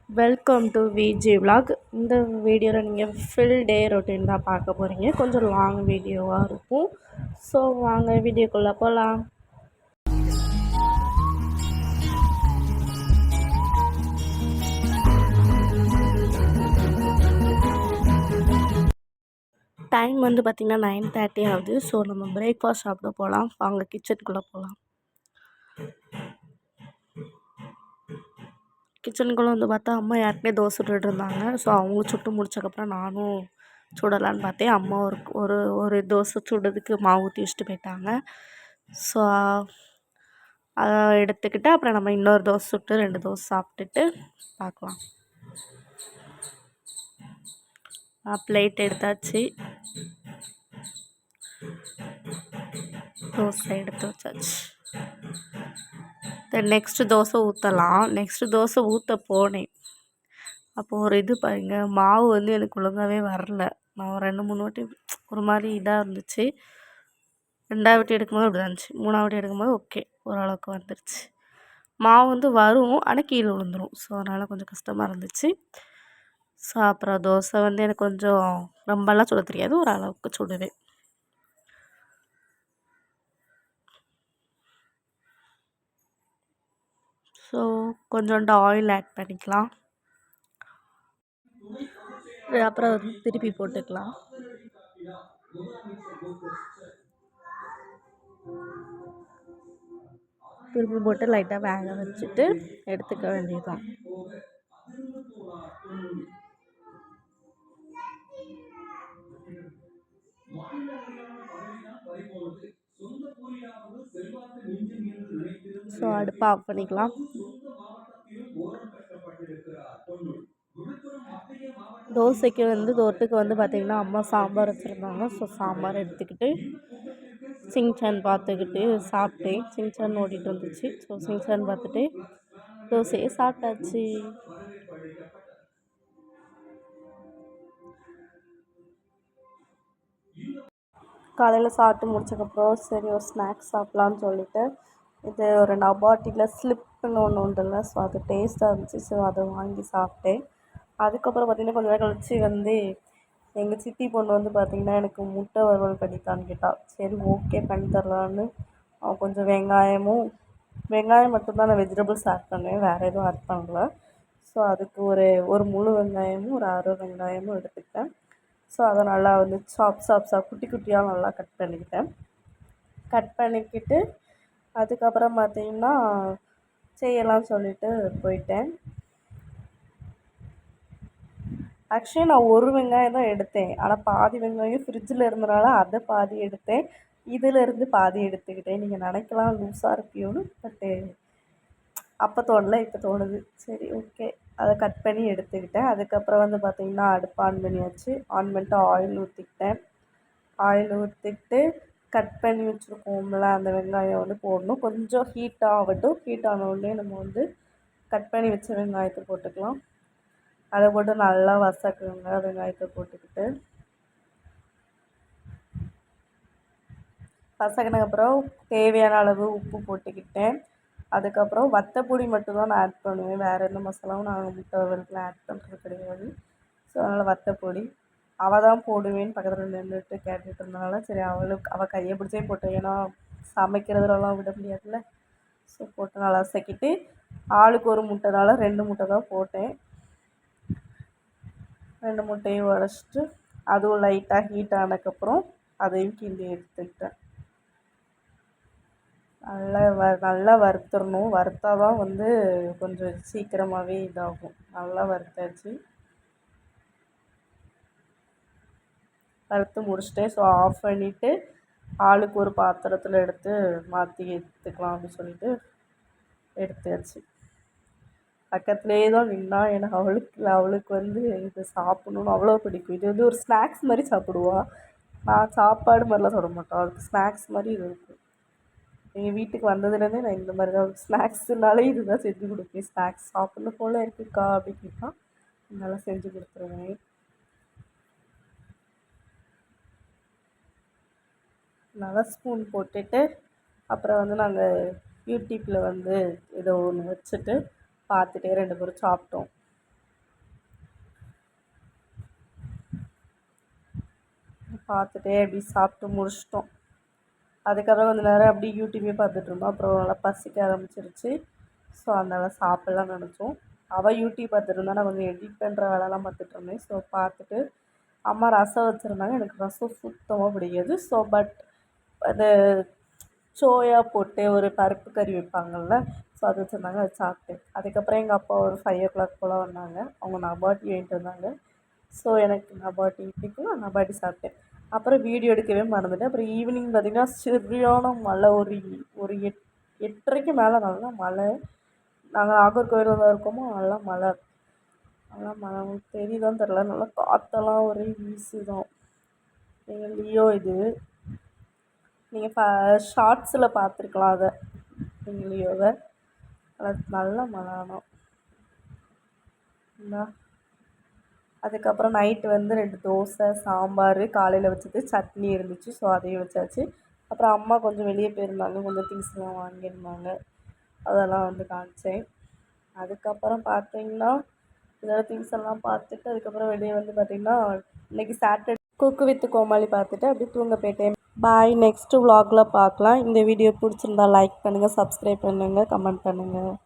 Welcome to Viji vlog. இந்த வீடியோவில் நீங்கள் ஃபுல் டே ரொட்டீன் தான் பார்க்க போகிறீங்க. கொஞ்சம் லாங் வீடியோவாக இருக்கும். ஸோ வாங்க வீடியோக்குள்ளே போகலாம். டைம் வந்து பார்த்திங்கன்னா 9:30 ஆகுது. ஸோ நம்ம பிரேக்ஃபாஸ்ட் சாப்பிட போகலாம். வாங்க கிச்சனுக்குள்ளே போகலாம். கிச்சனுக்குள்ளே வந்து பார்த்தா அம்மா யாருக்குமே தோசை சுட்டுட்டு இருந்தாங்க. ஸோ அவங்க சுட்டு முடிச்சக்கப்புறம் நானும் சுடலான்னு பார்த்தேன். அம்மா ஒரு ஒரு தோசை சுடுறதுக்கு மாவு ஊற்றி வச்சுட்டு போயிட்டாங்க. ஸோ அதை எடுத்துக்கிட்டு அப்புறம் நம்ம இன்னொரு தோசை சுட்டு 2 தோசை சாப்பிட்டுட்டு பார்க்கலாம். பிளேட் எடுத்தாச்சு, தோசை எடுத்து வச்சாச்சு. நெக்ஸ்ட்டு தோசை ஊற்றலாம். நெக்ஸ்ட்டு தோசை ஊற்ற போனேன். அப்போது ஒரு இது பாருங்க, மாவு வந்து எனக்கு ஒழுங்காகவே வரல. நான் 2-3 வாட்டி ஒரு மாதிரி இதாக இருந்துச்சு. 2ஆவது வாட்டி எடுக்கும்போது அப்படி தான் இருந்துச்சு. 3ஆவது வாட்டி எடுக்கும்போது ஓகே, ஓரளவுக்கு வந்துருச்சு. மாவு வந்து வரும், ஆனால் கீழே விழுந்துடும். ஸோ அதனால் கொஞ்சம் கஷ்டமாக இருந்துச்சு. ஸோ அப்புறம் தோசை வந்து எனக்கு கொஞ்சம் ரொம்பலாம் சுட தெரியாது, ஓரளவுக்கு சுடுவேன். ஸோ கொஞ்சோண்டு ஆயில் ஆட் பண்ணிக்கலாம். அப்புறம் வந்து திருப்பி போட்டுக்கலாம். திருப்பி போட்டு லைட்டாக வேக வச்சுட்டு எடுத்துக்க வேண்டியதுதான். ஸோ அடுப்பை ஆஃப் பண்ணிக்கலாம். தோசைக்கு வந்து தொட்டுக்கு வந்து பார்த்திங்கன்னா அம்மா சாம்பார் வச்சுருந்தாங்க. ஸோ சாம்பார் எடுத்துக்கிட்டு சிங்சான் பார்த்துக்கிட்டு சாப்பிட்டேன். சிங்சான் ஓடிட்டு வந்துச்சு. ஸோ சிங்சான் பார்த்துட்டு தோசையை சாப்பிட்டாச்சு. காலையில் சாப்பிட்டு முடிச்சக்கப்புறம் சரி ஒரு ஸ்நாக்ஸ் சாப்பிட்லான்னு சொல்லிட்டு இது ஒரு நபாட்டியில் ஸ்லிப்னு ஒன்று உண்டுல்ல, ஸோ அது டேஸ்ட்டாக இருந்துச்சு. ஸோ அதை வாங்கி சாப்பிட்டேன். அதுக்கப்புறம் பார்த்திங்கன்னா கொஞ்சம் நேரம் கழிச்சு வந்து எங்கள் சித்தி பொண்ணு வந்து பார்த்திங்கன்னா எனக்கு முட்டை வறுவல் பண்ணித்தான்னு கேட்டாள். சரி ஓகே பண்ணி தரலான்னு கொஞ்சம் வெங்காயம் மட்டும்தான் நான் வெஜிடபிள்ஸ் ஆட் பண்ணுவேன், வேறு எதுவும் ஆட் பண்ணல. ஸோ அதுக்கு ஒரு முழு வெங்காயமும் ஒரு 6 வெங்காயமும் எடுத்துக்கிட்டேன். ஸோ அதை நல்லா வந்து சாப்ஸாக குட்டி குட்டியாக நல்லா கட் பண்ணிக்கிட்டு அதுக்கப்புறம் பார்த்திங்கன்னா செய்யலாம்னு சொல்லிட்டு போயிட்டேன். ஆக்சுவலி நான் ஒரு வெங்காயம் தான் எடுத்தேன், ஆனால் பாதி வெங்காயம் ஃப்ரிட்ஜில் இருந்தனால அதை பாதி எடுத்தேன், இதிலேருந்து பாதி எடுத்துக்கிட்டேன். நீங்கள் நினைக்கலாம் லூஸாக இருப்பியோன்னு, பட்டு அப்போ தோணலை, இப்போ தோணுது. சரி ஓகே, அதை கட் பண்ணி எடுத்துக்கிட்டேன். அதுக்கப்புறம் வந்து பார்த்திங்கன்னா அடுப்பு ஆன் பண்ணியாச்சு. ஆன் பண்ணிட்டு ஆயில் ஊற்றிக்கிட்டு கட் பண்ணி வச்சுருக்கோம்ல அந்த வெங்காயம் வந்து போடணும். கொஞ்சம் ஹீட் ஆகட்டும். ஹீட் ஆன உடனே நம்ம வந்து கட் பண்ணி வச்ச வெங்காயத்தை போட்டுக்கலாம். அதை போட்டு நல்லா வதக்குங்க. வெங்காயத்தை போட்டுக்கிட்டு வதக்கினதுக்கப்புறம் தேவையான அளவு உப்பு போட்டுக்கிட்டேன். அதுக்கப்புறம் வத்தப்பொடி மட்டும்தான் நான் ஆட் பண்ணுவேன், வேறு எந்த மசாலாவும் நான் முட்டை வறுவலுக்குலாம் ஆட் பண்ணுறது கிடையாது. ஸோ அதனால் வத்தப்பொடி அவள் தான் போடுவேன்னு பக்கத்தில் நின்றுட்டு கேட்டுட்டு இருந்தனால சரி அவள் கையை பிடிச்சே போட்டேன், ஏன்னா சமைக்கிறதுலலாம் விட முடியாதுல்ல. ஸோ போட்டு நல்லா வதக்கிட்டு ஆளுக்கு ஒரு முட்டைனால 2 முட்டை தான் போட்டேன். 2 முட்டையும் உடச்சிட்டு அதுவும் லைட்டாக ஹீட் ஆனதுக்கப்புறம் அதையும் கிண்டி எடுத்துக்கிட்டேன். நல்லா வறுத்துடணும். வறுத்தா தான் வந்து கொஞ்சம் சீக்கிரமாகவே இதாகும். நல்லா வறுத்தாச்சு. வறுத்து முடிச்சிட்டேன். ஸோ ஆஃப் பண்ணிவிட்டு ஆளுக்கு ஒரு பாத்திரத்தில் எடுத்து மாற்றி எடுத்துக்கலாம் அப்படின்னு சொல்லிட்டு எடுத்தாச்சு. பக்கத்துலேயே தான் நின்னா, ஏன்னா அவளுக்கு வந்து இது சாப்பிட்ணுன்னு அவ்வளோ பிடிக்கும். இது வந்து ஒரு ஸ்நாக்ஸ் மாதிரி சாப்பிடுவா. நான் சாப்பாடு மாதிரிலாம் சாப்பிட மாட்டோம், அவளுக்கு ஸ்நாக்ஸ் மாதிரி இது இருக்கும். எங்கள் வீட்டுக்கு வந்ததுலேருந்தே நான் இந்த மாதிரி தான் ஸ்நாக்ஸுனாலே இது தான் செஞ்சு கொடுப்பேன். ஸ்நாக்ஸ் சாப்பிட்ணும் போல் இருக்குக்கா அப்படின்னு கேட்டா நல்லா செஞ்சு கொடுத்துருவேன். நல்லா ஸ்பூன் போட்டுட்டு அப்புறம் வந்து நாங்கள் யூடியூப்பில் வந்து ஏதோ ஒன்று வச்சுட்டு பார்த்துட்டே 2 பேரும் சாப்பிட்டோம். பார்த்துட்டே அப்படி சாப்பிட்டு முடிச்சிட்டோம். அதுக்கப்புறம் கொஞ்சம் நேரம் அப்படியே யூடியூபே பார்த்துட்டு இருந்தோம். அப்புறம் நல்லா பசிக்க ஆரம்பிச்சிருச்சு. ஸோ அதனால் சாப்பிட்லான்னு நினச்சோம். அவள் யூடியூப் பார்த்துட்டு இருந்தா, நான் கொஞ்சம் எடிட் பண்ணுற வேலைலாம் பார்த்துட்டு இருந்தேன். ஸோ பார்த்துட்டு அம்மா ரசம் வச்சுருந்தாங்க. எனக்கு ரசம் சுத்தமாக பிடிக்காது. ஸோ பட் அது சோயா போட்டு ஒரு பருப்பு கறி வைப்பாங்கள்ல, ஸோ அது வச்சுருந்தாங்க. அது சாப்பிட்டேன். அதுக்கப்புறம் எங்கள் அப்பா ஒரு 5 o'clock போல் வந்தாங்க. அவங்க நபாட்டி வாங்கிட்டு வந்தாங்க. ஸோ எனக்கு நபாட்டி பிடிக்கும். நான் நபாட்டி சாப்பிட்டேன். அப்புறம் வீடியோ எடுக்கவே மறந்துட்டேன். அப்புறம் ஈவினிங் பார்த்திங்கன்னா சரியான மழை. ஒரு 8:30க்கு மேலே நல்லா மழை. நாங்கள் நாகர்கோவிலில் தான் இருக்கோமோ, நல்லா மழை. நல்லா மழை உங்களுக்கு தெரியுதான்னு தெரில. நல்லா காற்றெல்லாம் ஒரே வீசுதான். எங்கள் லியோ இது நீங்கள் ஷார்ட்ஸில் பார்த்துருக்கலாம். அதை எங்கள் லியோவை நல்ல மழை. ஆனால் அதுக்கப்புறம் நைட்டு வந்து 2 தோசை, சாம்பார், காலையில் வச்சது சட்னி இருந்துச்சு. ஸோ அதையும் வச்சாச்சு. அப்புறம் அம்மா கொஞ்சம் வெளியே போயிருந்தாங்க. கொஞ்சம் திங்ஸ்லாம் வாங்கியிருந்தாங்க. அதெல்லாம் வந்து காமிச்சேன். அதுக்கப்புறம் பார்த்தீங்கன்னா இதெல்லாம் திங்ஸ் எல்லாம் பார்த்துட்டு அதுக்கப்புறம் வெளியே வந்து பார்த்திங்கன்னா இன்றைக்கி சாட்டர்டே குக்கு வித் கோமாளி பார்த்துட்டு அப்படியே தூங்க போயிட்டேன். பாய். நெக்ஸ்ட்டு vlogல பார்க்கலாம். இந்த வீடியோ பிடிச்சிருந்தா லைக் பண்ணுங்கள், சப்ஸ்கிரைப் பண்ணுங்கள், கமெண்ட் பண்ணுங்கள்.